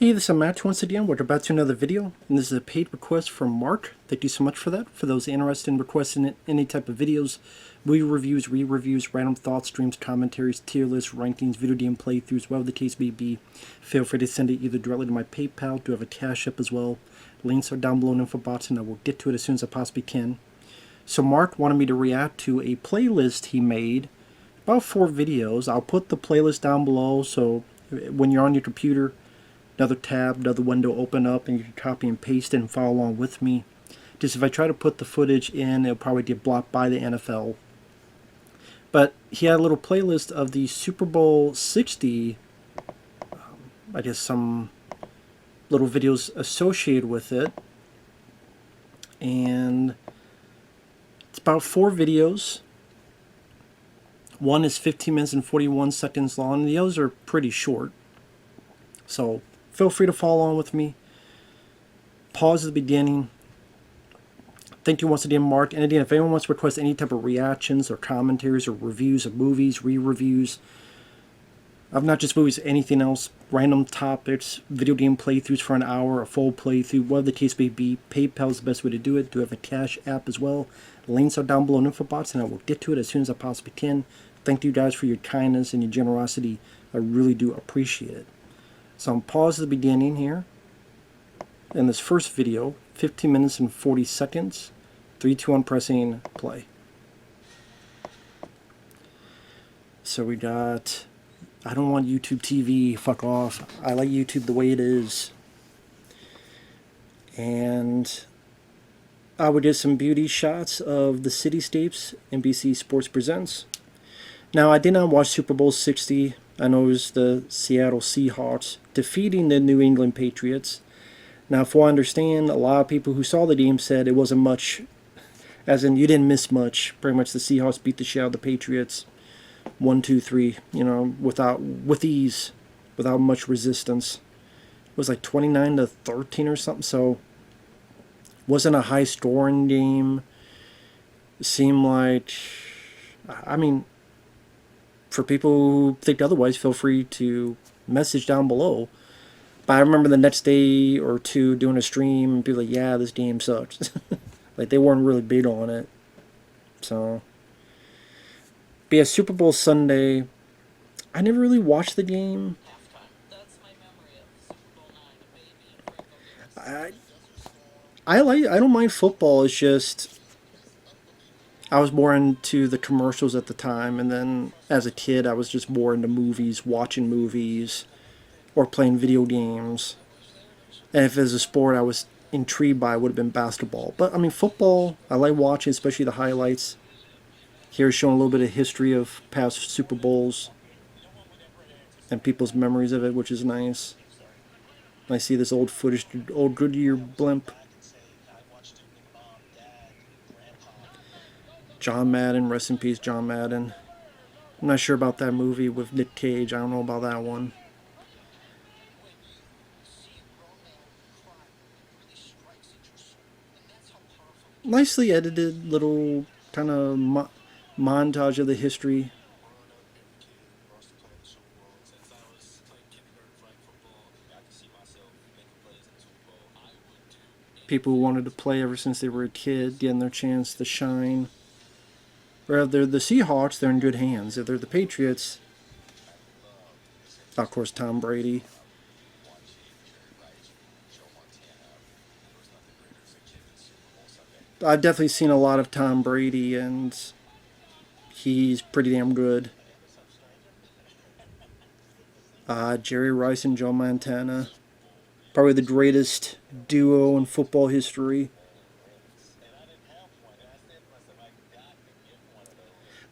Hey, this is Matt once again. We're about to another video, and this is a paid request from Mark. Thank you so much for that. For those interested in requesting any type of videos, movie reviews, re-reviews, random thoughts, streams, commentaries, tier lists, rankings, video game playthroughs, whatever the case may be, feel free to send it either directly to my PayPal. I do have a CashApp as well. Links are down below in the info box, and I will get to it as soon as I possibly can. So Mark wanted me to react to a playlist he made, about 4 videos. I'll put the playlist down below, so when you're on your computer, another tab, another window open up, and you can copy and paste it and follow along with me. Just if I try to put the footage in, it'll probably get blocked by the NFL. But he had a little playlist of the Super Bowl 60, I guess some little videos associated with it. And it's about 4 videos. One is 15 minutes and 41 seconds long, and the others are pretty short. So feel free to follow on with me. Pause at the beginning. Thank you once again, Mark. And again, if anyone wants to request any type of reactions or commentaries or reviews of movies, re-reviews, of not just movies, anything else, random topics, video game playthroughs for an hour, a full playthrough, whatever the case may be, PayPal is the best way to do it. I do have a Cash app as well. Links are down below in the info box, and I will get to it as soon as I possibly can. Thank you guys for your kindness and your generosity. I really do appreciate it. So I'm pause at the beginning here. In this first video, 15 minutes and 40 seconds. 3, 2, 1, pressing play. So we got, I don't want YouTube TV, fuck off. I like YouTube the way it is. And I would get some beauty shots of the cityscapes NBC Sports presents. Now I did not watch Super Bowl 60. I know it was the Seattle Seahawks defeating the New England Patriots. Now, if I understand, a lot of people who saw the game said it wasn't much, as in you didn't miss much. Pretty much the Seahawks beat the shit out of the Patriots 1, 2, 3, you know, with ease, without much resistance. It was like 29-13 or something, so it wasn't a high scoring game. It seemed like, I mean, for people who think otherwise, feel free to message down below. But I remember the next day or two doing a stream and people like, yeah, this game sucks. Like, they weren't really big on it. So, but yeah, Super Bowl Sunday, I never really watched the game. I don't mind football. It's just I was more into the commercials at the time, and then as a kid I was just more into movies, watching movies, or playing video games. And if it was a sport I was intrigued by, it would have been basketball. But I mean, football, I like watching, especially the highlights. Here's showing a little bit of history of past Super Bowls and people's memories of it, which is nice. I see this old footage, old Goodyear blimp. John Madden, rest in peace, John Madden. I'm not sure about that movie with Nick Cage. I don't know about that one. Nicely edited little kind of montage of the history. People who wanted to play ever since they were a kid, getting their chance to shine. Or if they're the Seahawks, they're in good hands. If they're the Patriots, of course, Tom Brady. I've definitely seen a lot of Tom Brady, and he's pretty damn good. Jerry Rice and Joe Montana, probably the greatest duo in football history.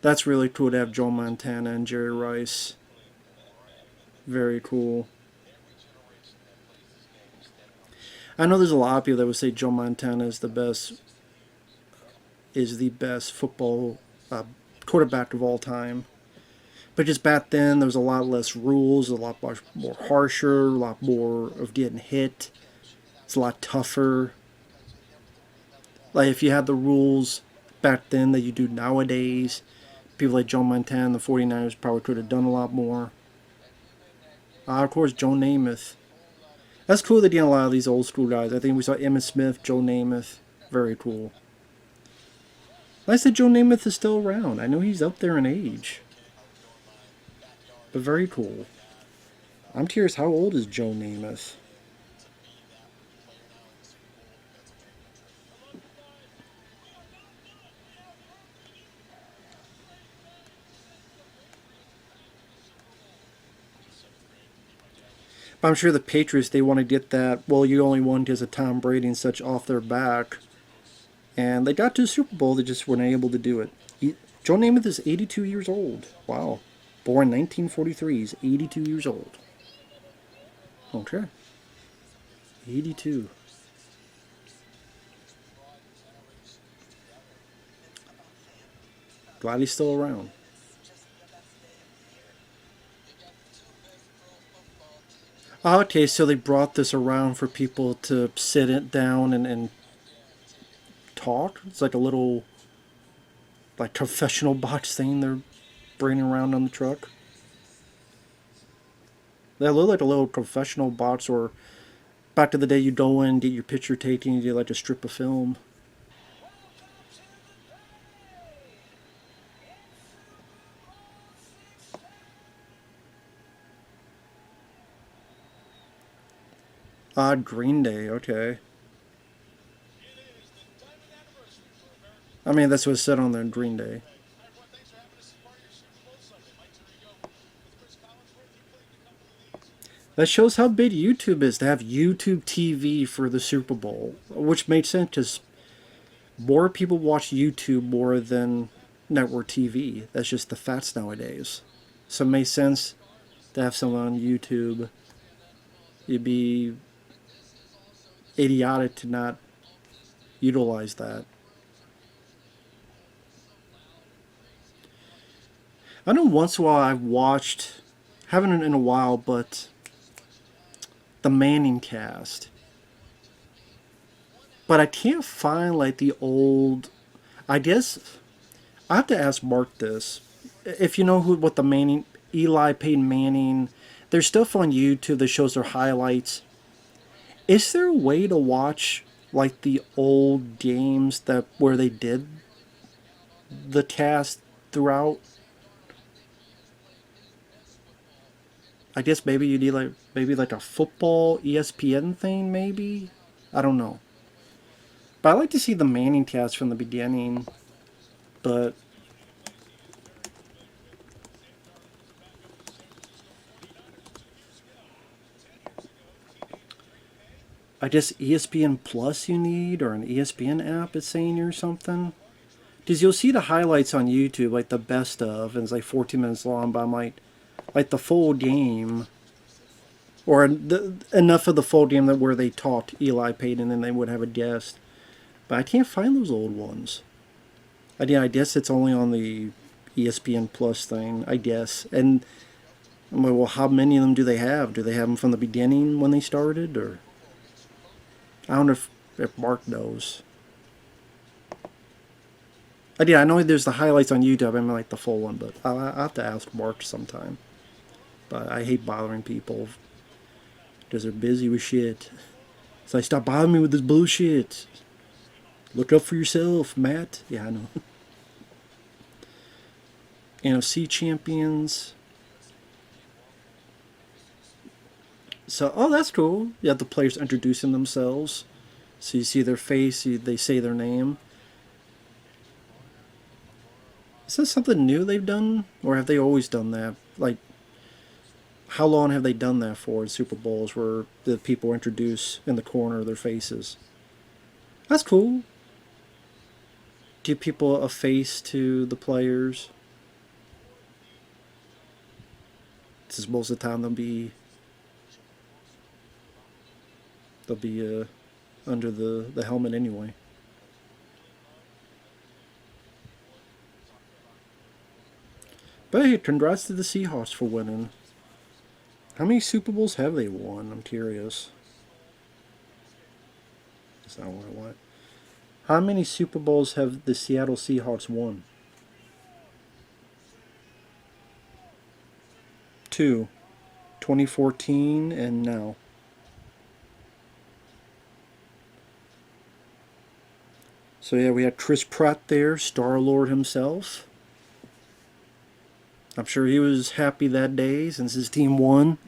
That's really cool to have Joe Montana and Jerry Rice. Very cool. I know there's a lot of people that would say Joe Montana is the best football quarterback of all time. But just back then, there was a lot less rules, a lot more harsher, a lot more of getting hit. It's a lot tougher. Like, if you had the rules back then that you do nowadays, people like Joe Montana and the 49ers probably could have done a lot more. Of course, Joe Namath. That's cool they did a lot of these old school guys. I think we saw Emmitt Smith, Joe Namath. Very cool. Nice that Joe Namath is still around. I know he's up there in age. But very cool. I'm curious, how old is Joe Namath? But I'm sure the Patriots, they want to get that, well, you only won because of Tom Brady and such off their back. And they got to the Super Bowl, they just weren't able to do it. Joe Namath is 82 years old. Wow. Born 1943, he's 82 years old. Okay. 82. Glad he's still around. Okay, so they brought this around for people to sit it down and talk. It's like a little, like, confessional box thing they're bringing around on the truck. They look like a little professional box, or back to the day you go in, get your picture taken, you get like a strip of film. Green Day, okay. I mean, that's what it said on there, Green Day. That shows how big YouTube is to have YouTube TV for the Super Bowl, which makes sense because more people watch YouTube more than network TV. That's just the facts nowadays. So it makes sense to have someone on YouTube. It'd be idiotic to not utilize that. I know once in a while I've watched, haven't in a while, but the Manning cast. But I can't find like the old. I guess I have to ask Mark this. If you know what the Manning, Eli Peyton Manning, there's stuff on YouTube that shows their highlights. Is there a way to watch like the old games that where they did the cast throughout? I guess maybe you need like a football ESPN thing, maybe. I don't know. But I like to see the Manning cast from the beginning. But I guess ESPN Plus you need, or an ESPN app it's saying or something. Because you'll see the highlights on YouTube, like the best of, and it's like 14 minutes long, but I'm like the full game, or enough of the full game that where they talked Eli Payton and they would have a guest. But I can't find those old ones. I guess it's only on the ESPN Plus thing, I guess. And I'm like, well, how many of them do they have? Do they have them from the beginning when they started, or I don't know if Mark knows. I know there's the highlights on YouTube. I mean, like the full one, but I'll have to ask Mark sometime. But I hate bothering people because they're busy with shit. So I stop bothering me with this bullshit. Look up for yourself, Matt. Yeah, I know. NFC champions. So, oh, that's cool. You have the players introducing themselves. So you see their face, they say their name. Is this something new they've done? Or have they always done that? Like, how long have they done that for in Super Bowls where the people introduce in the corner their faces? That's cool. Give people a face to the players. Since most of the time they'll be under the helmet anyway. But hey, congrats to the Seahawks for winning. How many Super Bowls have they won? I'm curious. That's not what I want. How many Super Bowls have the Seattle Seahawks won? 2. 2014 and now. So yeah, we had Chris Pratt there, Star-Lord himself. I'm sure he was happy that day since his team won.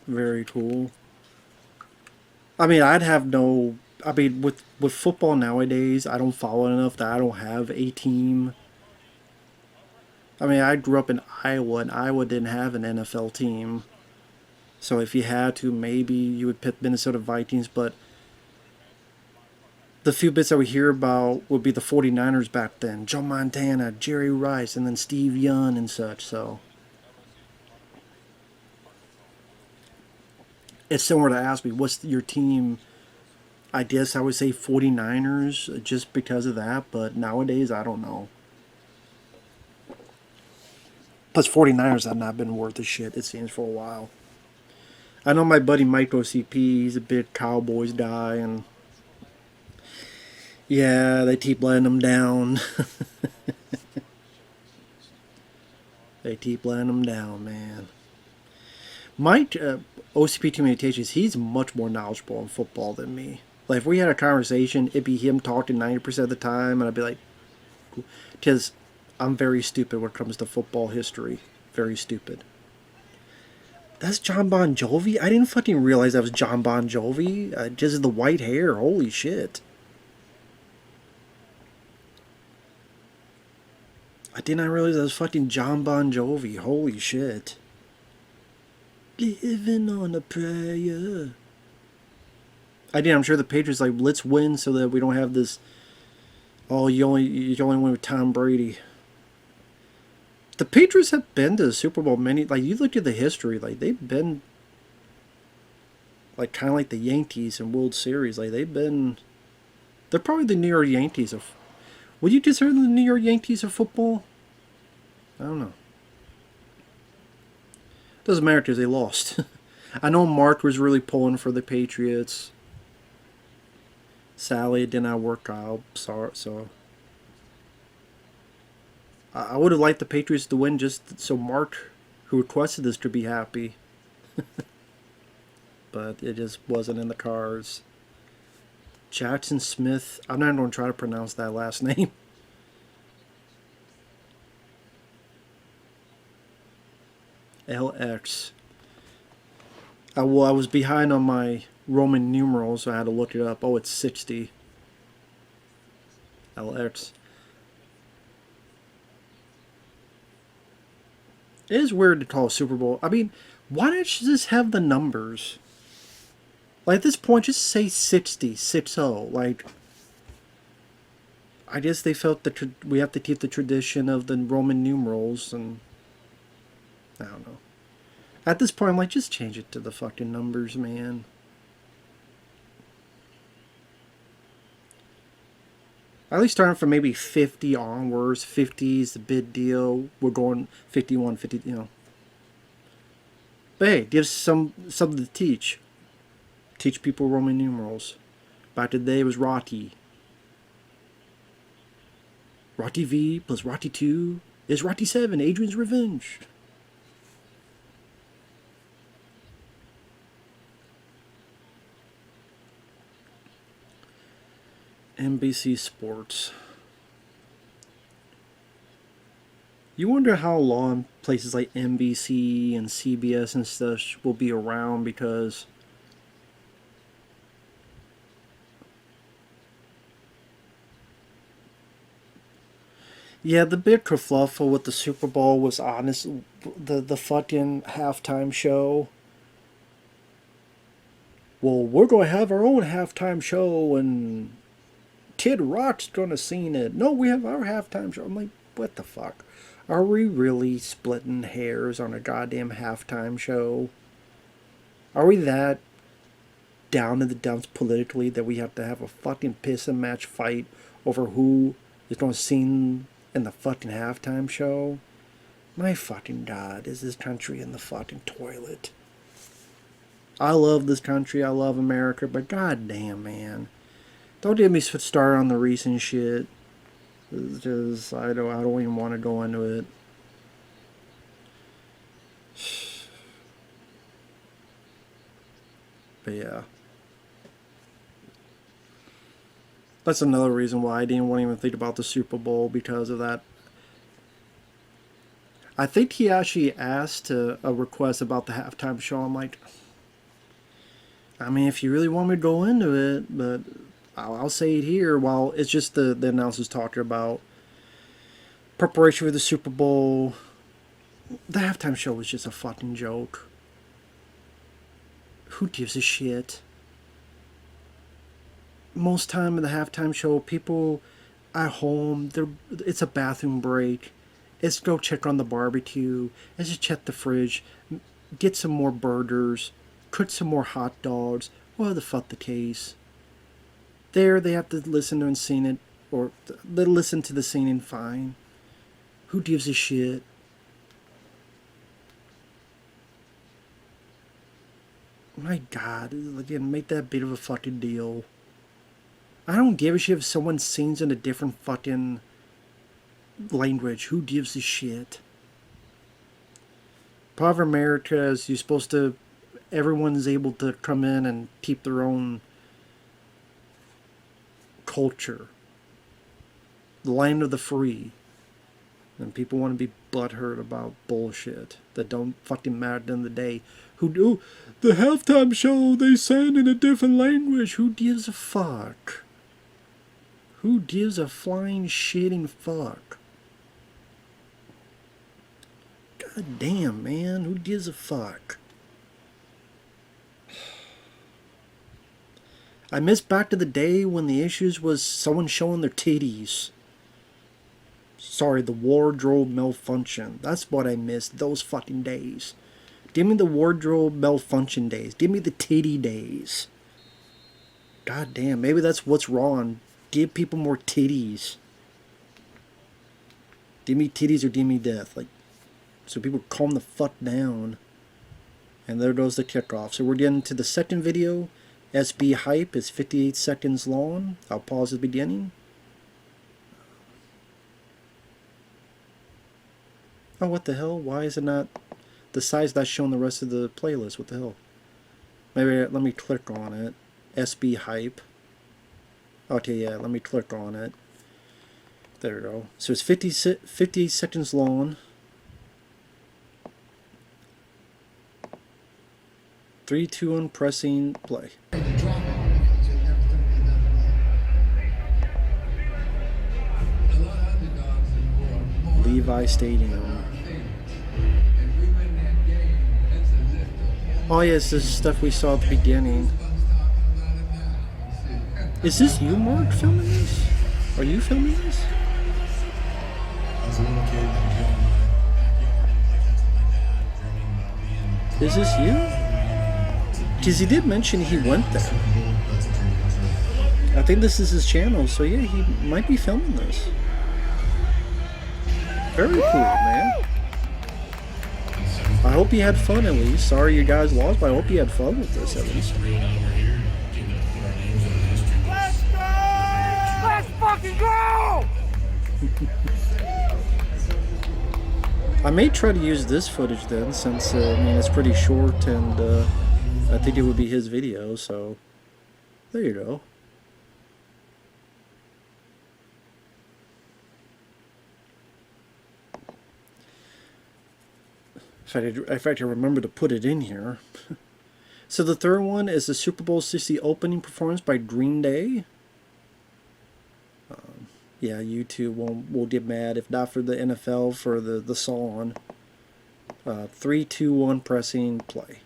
Very cool. I mean, I'd have no. I mean, with football nowadays, I don't follow it enough that I don't have a team. I mean, I grew up in Iowa, and Iowa didn't have an NFL team. So if you had to, maybe you would pick Minnesota Vikings. But the few bits that we hear about would be the 49ers back then. Joe Montana, Jerry Rice, and then Steve Young and such. So it's similar to ask me, what's your team? I guess I would say 49ers just because of that. But nowadays, I don't know. Plus, 49ers have not been worth a shit, it seems, for a while. I know my buddy Mike OCP, he's a big Cowboys guy, and yeah, they keep letting him down. They keep letting him down, man. Mike, OCP Communications, he's much more knowledgeable in football than me. Like, if we had a conversation, it'd be him talking 90% of the time, and I'd be like, because I'm very stupid when it comes to football history. Very stupid. That's John Bon Jovi? I didn't fucking realize that was John Bon Jovi. Just the white hair. Holy shit. I did not realize that was fucking John Bon Jovi. Holy shit. Living on a prayer. I'm sure the Patriots like, let's win so that we don't have this. Oh, you only win with Tom Brady. The Patriots have been to the Super Bowl many. Like, you look at the history, like they've been like kind of like the Yankees in World Series. Like they're probably the New York Yankees of. Would you consider the New York Yankees of football? I don't know. Doesn't matter because they lost. I know Mark was really pulling for the Patriots. Sally did not work out. So I would have liked the Patriots to win just so Mark, who requested this, could be happy. But it just wasn't in the cards. Jackson Smith. I'm not going to try to pronounce that last name. LX. I was behind on my Roman numerals, so I had to look it up. Oh, it's 60. LX. It is weird to call a Super Bowl. I mean, why don't you just have the numbers? Like, at this point, just say 60, 60. Like, I guess they felt that we have to keep the tradition of the Roman numerals, and I don't know. At this point, I'm like, just change it to the fucking numbers, man. At least starting from maybe 50 onwards. 50 is the big deal. We're going 51, 50, you know. But hey, give something to teach. Teach people Roman numerals. Back today it was Rocky. Rocky V plus Rocky 2 is Rocky 7, Adrian's Revenge. NBC Sports. You wonder how long places like NBC and CBS and stuff will be around, because yeah, the big kerfluffle with the Super Bowl was honest. The fucking halftime show. Well, we're going to have our own halftime show, and Kid Rock's going to sing it. No, we have our halftime show. I'm like, what the fuck? Are we really splitting hairs on a goddamn halftime show? Are we that down in the dumps politically that we have to have a fucking piss and match fight over who is going to sing in the fucking halftime show? My fucking God, is this country in the fucking toilet? I love this country, I love America, but goddamn, man. Don't get me started on the recent shit. Just, I don't even want to go into it. But yeah. That's another reason why I didn't want to even think about the Super Bowl, because of that. I think he actually asked a request about the halftime show. I'm like, I mean, if you really want me to go into it, but I'll say it here. While it's just the announcers talking about preparation for the Super Bowl, the halftime show was just a fucking joke. Who gives a shit? Most time in the halftime show, people at home, it's a bathroom break. It's go check on the barbecue. It's just check the fridge, get some more burgers, cook some more hot dogs. What the fuck the case? There, they have to listen to and sing it, or they listen to the singing. Fine. Who gives a shit? My God, again, make that bit of a fucking deal. I don't give a shit if someone sings in a different fucking language. Who gives a shit? Part of America is you're supposed to, everyone's able to come in and keep their own culture. The land of the free. And people want to be butthurt about bullshit that don't fucking matter at the end of the day. Who do the halftime show, they sang in a different language. Who gives a fuck? Who gives a flying shitting fuck? God damn, man. Who gives a fuck? I miss back to the day when the issues was someone showing their titties. Sorry, the wardrobe malfunction. That's what I miss, those fucking days. Give me the wardrobe malfunction days. Give me the titty days. God damn, maybe that's what's wrong. Give people more titties. Give me titties or give me death. Like, so people calm the fuck down. And there goes the kickoff. So we're getting to the second video. SB Hype is 58 seconds long. I'll pause at the beginning. Oh, what the hell? Why is it not the size that's showing the rest of the playlist? What the hell? Maybe let me click on it. SB Hype. Okay, yeah, let me click on it. There we go. So it's 58 seconds long. 3, 2, 1, pressing play. Levi Stadium. Oh yes, this is stuff we saw at the beginning. Is this you, Mark, filming this? Are you filming this? Is this you? Because he did mention he went there. I think this is his channel, so yeah, he might be filming this. Very cool, man. I hope you had fun at least. Sorry you guys lost, but I hope you had fun with this at least. Let's go! Let's fucking go! I may try to use this footage then, since I mean it's pretty short, and I think it would be his video. So there you go. In fact, I remember to put it in here. So the third one is the Super Bowl 60 opening performance by Green Day. Yeah, YouTube will get mad if not for the NFL for the song. 3, 2, 1, pressing play.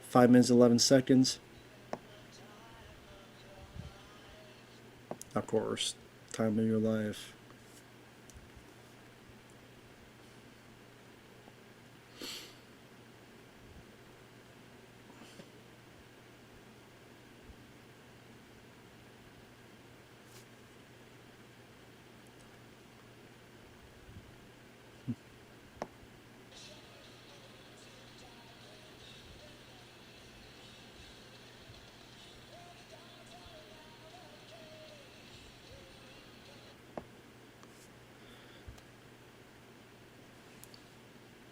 5 minutes 11 seconds. Of course, time of your life.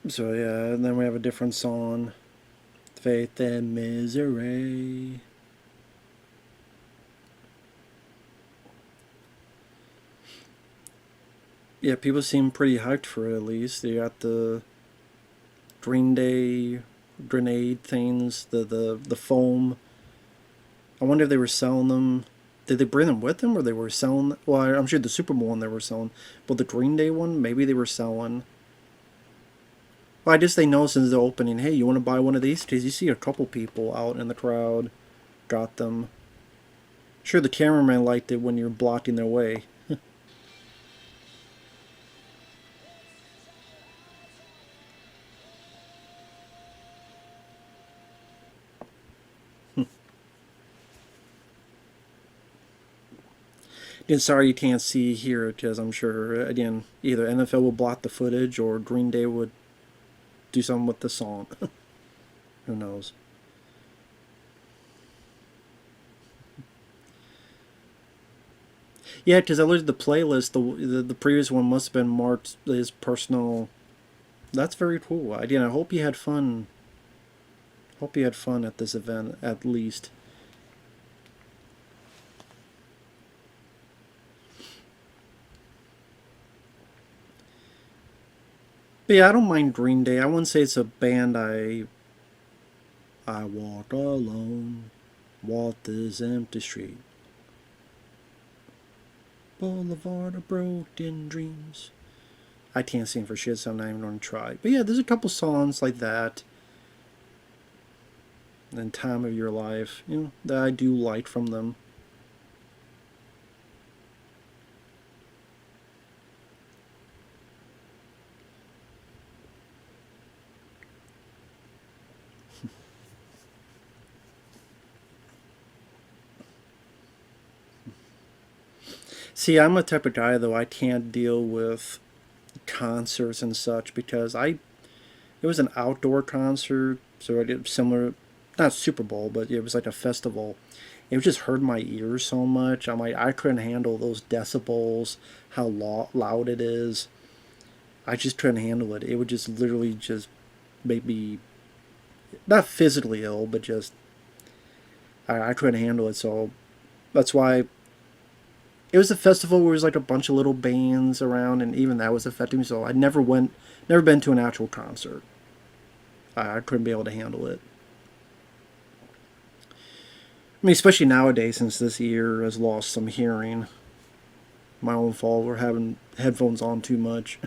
So yeah, and then we have a different song, Faith and Misery. Yeah, people seem pretty hyped for it at least. They got the Green Day grenade things, the foam. I wonder if they were selling them. Did they bring them with them, or they were selling? Well, I'm sure the Super Bowl one they were selling, but the Green Day one maybe they were selling. Well, I guess they know since the opening. Hey, you want to buy one of these? Because you see a couple people out in the crowd got them. Sure, the cameraman liked it when you're blocking their way. And sorry you can't see here because I'm sure again either NFL will block the footage or Green Day would do something with the song. Who knows? Yeah, because I looked at the playlist. The previous one must have been Mark's his personal. That's very cool. Again, I hope you had fun. Hope you had fun at this event at least. But yeah, I don't mind Green Day. I wouldn't say it's a band I walk alone, walk this empty street, boulevard of broken dreams. I can't sing for shit, so I'm not even gonna try. But yeah, there's a couple songs like that. And Time of Your Life, that I do like from them. See, I'm a type of guy though I can't deal with concerts and such because it was an outdoor concert, so I did similar, not Super Bowl, but it was like a festival. It just hurt my ears so much. I'm like I couldn't handle those decibels, how loud it is. I just couldn't handle it. It would just literally just make me not physically ill, but just I couldn't handle it. So that's why it was a festival where there was like a bunch of little bands around, and even that was affecting me. So I never been to an actual concert. I couldn't be able to handle it. I mean, especially nowadays, since this ear has lost some hearing. My own fault. We're having headphones on too much.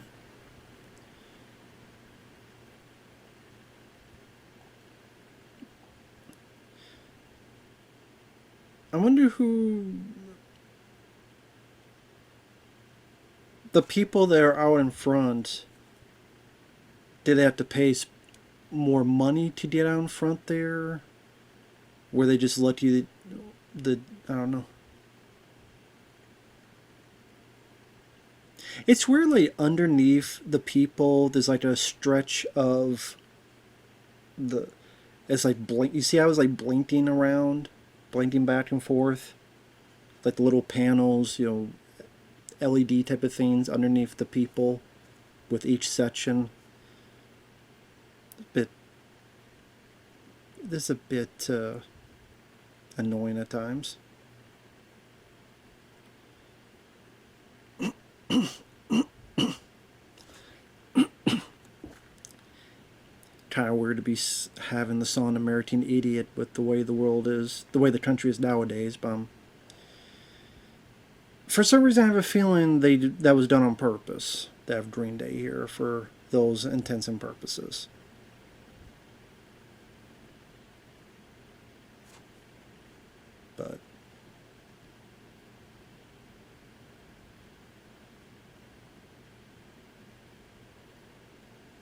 I wonder who the people that are out in front. Did they have to pay more money to get out in front there? Where they just let you the I don't know. It's weirdly underneath the people. There's like a stretch of the. It's like blink. You see, I was like blinking around, blinking back and forth, like the little panels, LED type of things underneath the people, with each section. Bit. This is a bit annoying at times. Kind of weird to be having the song American Idiot with the way the world is, the way the country is nowadays. But for some reason, I have a feeling that was done on purpose to have Green Day here for those intents and purposes. But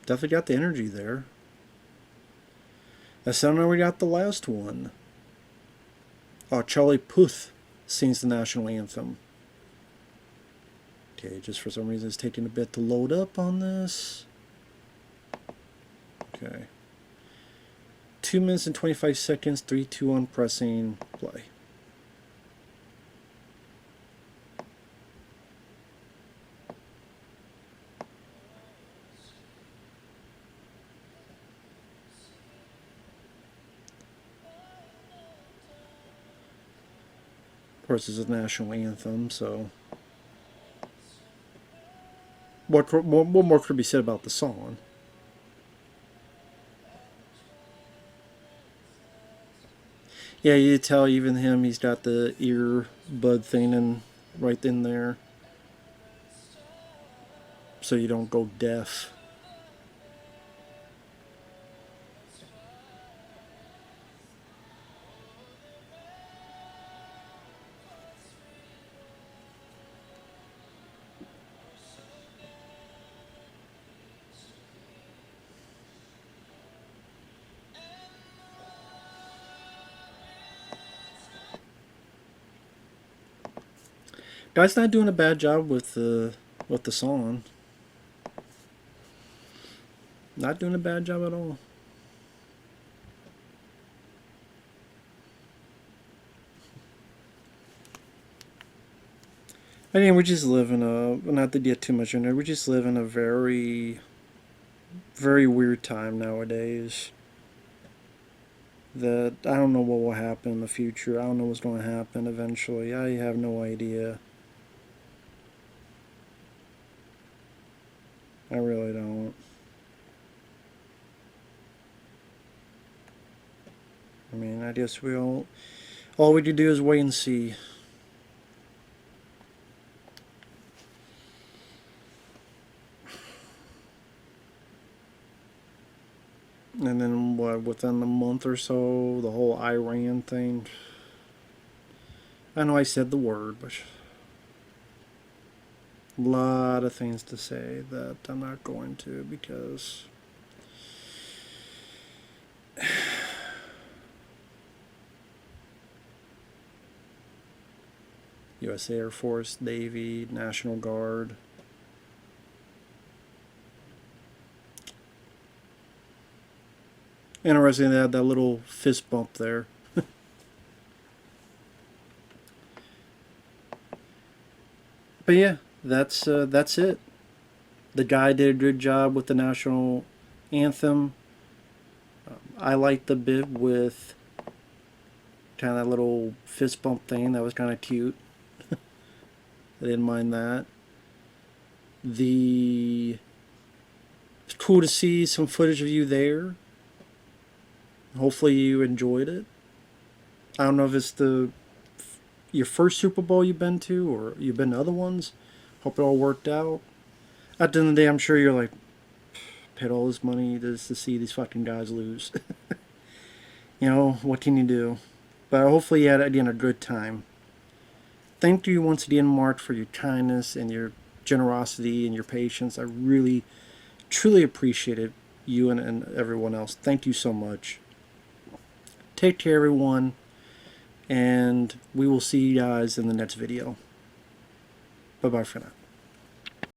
definitely got the energy there. I sound we got the last one. Oh, Charlie Puth sings the national anthem. Okay, just for some reason it's taking a bit to load up on this. Okay. 2 minutes and 25 seconds, 3, 2, 1, pressing play. Of course, it's a national anthem, so what more could be said about the song? Yeah, you tell even him, he's got the earbud thing in right in there, so you don't go deaf. Guy's not doing a bad job with the song. Not doing a bad job at all. I mean, we just live in a, not to get too much in there, we just live in a very, very weird time nowadays. That I don't know what will happen in the future. I don't know what's going to happen eventually. I have no idea. I really don't. I mean, I guess all we can do is wait and see. And then what, within a month or so, the whole Iran thing. I know I said the word, but a lot of things to say that I'm not going to because U.S. Air Force, Navy, National Guard. Interesting, they had that little fist bump there. But yeah, that's it. The guy did a good job with the national anthem. I liked the bit with kind of that little fist bump thing. That was kind of cute. I didn't mind that. It's cool to see some footage of you there. Hopefully you enjoyed it. I don't know if it's your first Super Bowl you've been to or you've been to other ones. Hope it all worked out. At the end of the day, I'm sure you're like, paid all this money just to see these fucking guys lose. You know, what can you do? But hopefully you had, again, a good time. Thank you once again, Mark, for your kindness and your generosity and your patience. I really, truly appreciate it. You and everyone else. Thank you so much. Take care, everyone. And we will see you guys in the next video. Bye-bye for now.